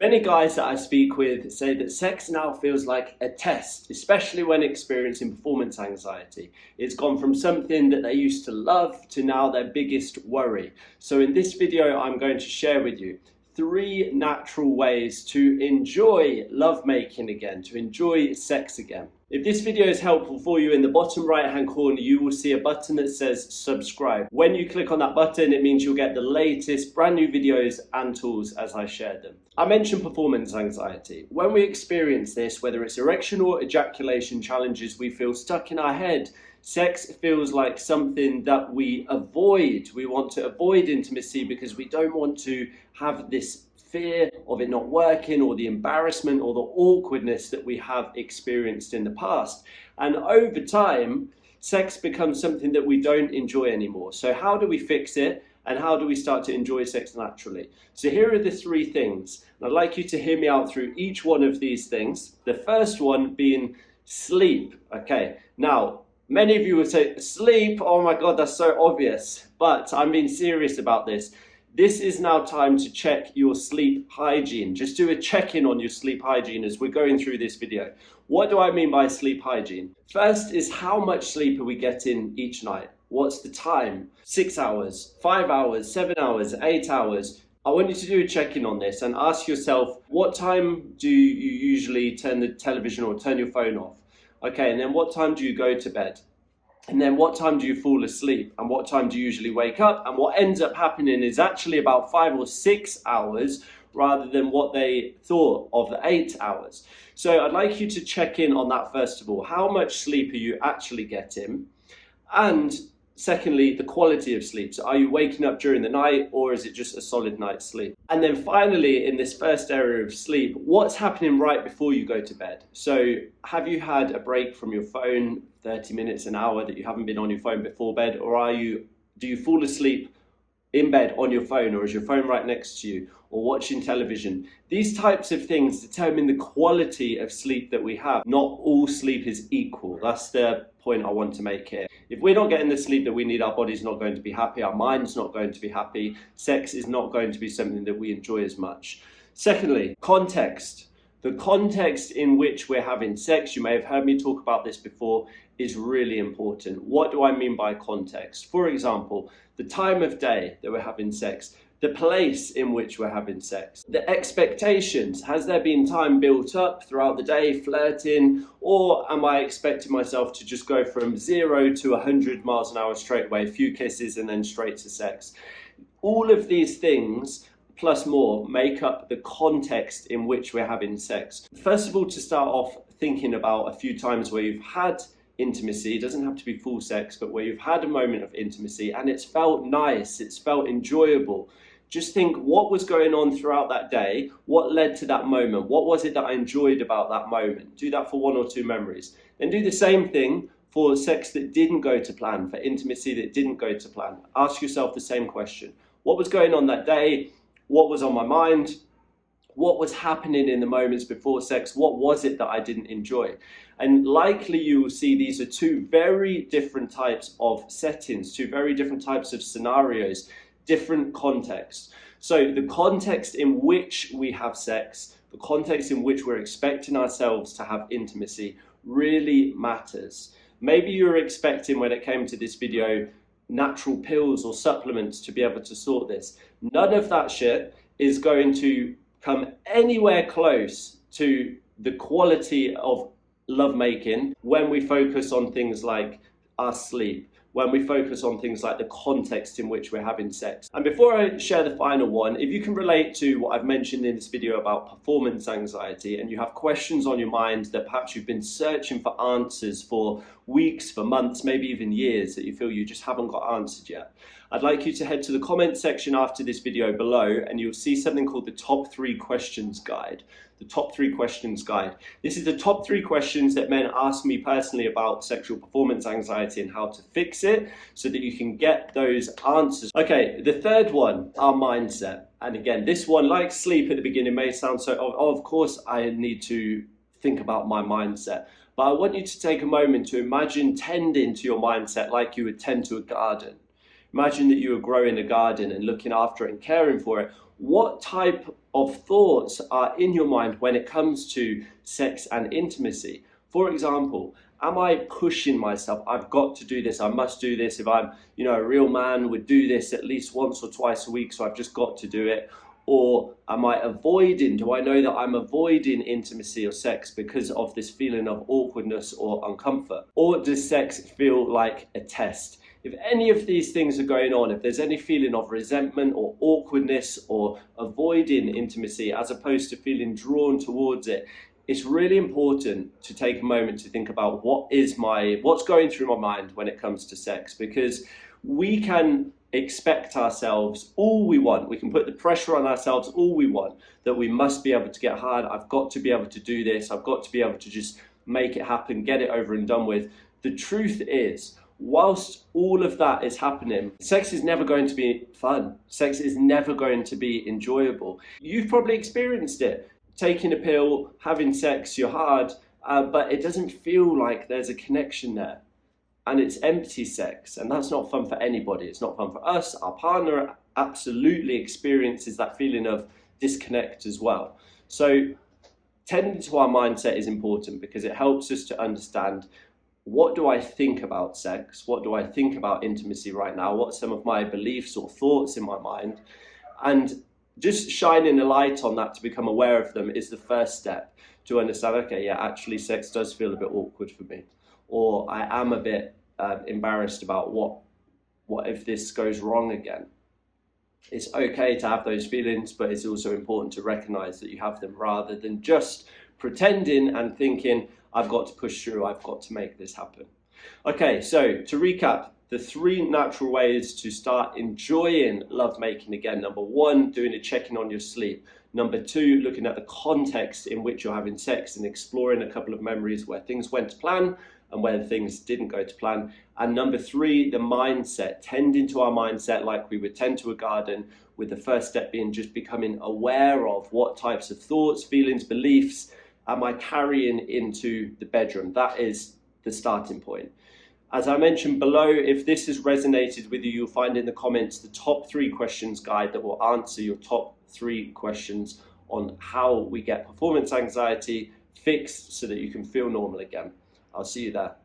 Many guys that I speak with say that sex now feels like a test, especially when experiencing performance anxiety. It's gone from something that they used to love to now their biggest worry. So in this video, I'm going to share with you 3 natural ways to enjoy lovemaking again, to enjoy sex again. If this video is helpful for you, in the bottom right hand corner you will see a button that says subscribe. When you click on that button, it means you'll get the latest brand new videos and tools as I share them. I mentioned performance anxiety. When we experience this, whether it's erection or ejaculation challenges, we feel stuck in our head. Sex feels like something that we avoid. We want to avoid intimacy because we don't want to have this fear of it not working, or the embarrassment or the awkwardness that we have experienced in the past. And over time, sex becomes something that we don't enjoy anymore. So how do we fix it? And how do we start to enjoy sex naturally? So here are the 3 things. And I'd like you to hear me out through each one of these things. The first one being sleep. Okay, now, many of you would say, sleep, oh my God, that's so obvious. But I'm being serious about this. This is now time to check your sleep hygiene. Just do a check-in on your sleep hygiene as we're going through this video. What do I mean by sleep hygiene? First is, how much sleep are we getting each night? What's the time? 6 hours, 5 hours, 7 hours, 8 hours. I want you to do a check-in on this and ask yourself, what time do you usually turn the television or turn your phone off? Okay, and then what time do you go to bed? And then what time do you fall asleep? And what time do you usually wake up? And what ends up happening is actually about 5 or 6 hours rather than what they thought of the 8 hours. So I'd like you to check in on that first of all. How much sleep are you actually getting? And secondly, the quality of sleep. So are you waking up during the night, or is it just a solid night's sleep? And then finally, in this first area of sleep, what's happening right before you go to bed? So have you had a break from your phone, 30 minutes, an hour, that you haven't been on your phone before bed? Or do you fall asleep in bed on your phone, or is your phone right next to you, or watching television? These types of things determine the quality of sleep that we have. Not all sleep is equal. That's the point I want to make here. If we're not getting the sleep that we need, our body's not going to be happy, our mind's not going to be happy, sex is not going to be something that we enjoy as much. Secondly, context. The context in which we're having sex, you may have heard me talk about this before, is really important. What do I mean by context? For example, the time of day that we're having sex, the place in which we're having sex, the expectations. Has there been time built up throughout the day, flirting, or am I expecting myself to just go from 0 to 100 miles an hour straight away, a few kisses and then straight to sex? All of these things plus more make up the context in which we're having sex. First of all, to start off thinking about a few times where you've had intimacy. It doesn't have to be full sex, but where you've had a moment of intimacy and it's felt nice, it's felt enjoyable. Just think, what was going on throughout that day? What led to that moment? What was it that I enjoyed about that moment? Do that for 1 or 2 memories. Then do the same thing for sex that didn't go to plan, for intimacy that didn't go to plan. Ask yourself the same question. What was going on that day? What was on my mind? What was happening in the moments before sex? What was it that I didn't enjoy? And likely you will see these are 2 very different types of settings, 2 very different types of scenarios, different contexts. So the context in which we have sex, the context in which we're expecting ourselves to have intimacy really matters. Maybe you were expecting, when it came to this video, natural pills or supplements to be able to sort this. None of that shit is going to come anywhere close to the quality of lovemaking when we focus on things like our sleep, when we focus on things like the context in which we're having sex. And before I share the final one, if you can relate to what I've mentioned in this video about performance anxiety, and you have questions on your mind that perhaps you've been searching for answers for weeks, for months, maybe even years, that you feel you just haven't got answered yet, I'd like you to head to the comment section after this video below, and you'll see something called the Top 3 Questions Guide. The Top 3 Questions Guide. This is the top 3 questions that men ask me personally about sexual performance anxiety and how to fix it so that you can get those answers. Okay, the third one, our mindset. And again, this one, like sleep at the beginning, may sound so, oh, of course I need to think about my mindset. But I want you to take a moment to imagine tending to your mindset like you would tend to a garden. Imagine that you were growing a garden and looking after it and caring for it. What type of thoughts are in your mind when it comes to sex and intimacy? For example, am I pushing myself? I've got to do this. I must do this. If I'm, a real man, would do this at least once or twice a week, so I've just got to do it. Or am I avoiding? Do I know that I'm avoiding intimacy or sex because of this feeling of awkwardness or uncomfort? Or does sex feel like a test? If any of these things are going on, if there's any feeling of resentment or awkwardness or avoiding intimacy as opposed to feeling drawn towards it, it's really important to take a moment to think about what's going through my mind when it comes to sex, because we can expect ourselves all we want. We can put the pressure on ourselves all we want, that we must be able to get hard. I've got to be able to do this. I've got to be able to just make it happen, get it over and done with. The truth is, whilst all of that is happening, sex is never going to be fun. Sex is never going to be enjoyable. You've probably experienced it. Taking a pill, having sex, you're hard, but it doesn't feel like there's a connection there. And it's empty sex, and that's not fun for anybody. It's not fun for us. Our partner absolutely experiences that feeling of disconnect as well. So tending to our mindset is important because it helps us to understand, what do I think about sex? What do I think about intimacy right now? What are some of my beliefs or thoughts in my mind? And just shining a light on that to become aware of them is the first step to understand, okay, yeah, actually sex does feel a bit awkward for me. Or I am a bit embarrassed about what if this goes wrong again. It's okay to have those feelings, but it's also important to recognize that you have them rather than just pretending and thinking, I've got to push through, I've got to make this happen. Okay, so to recap, the 3 natural ways to start enjoying lovemaking again. Number 1, doing a check-in on your sleep. Number 2, looking at the context in which you're having sex and exploring a couple of memories where things went to plan and where things didn't go to plan. And number 3, the mindset, tending to our mindset like we would tend to a garden, with the first step being just becoming aware of what types of thoughts, feelings, beliefs am I carrying into the bedroom. That is the starting point. As I mentioned below, if this has resonated with you, you'll find in the comments the top 3 questions guide that will answer your top 3 questions on how we get performance anxiety fixed so that you can feel normal again. I'll see you there.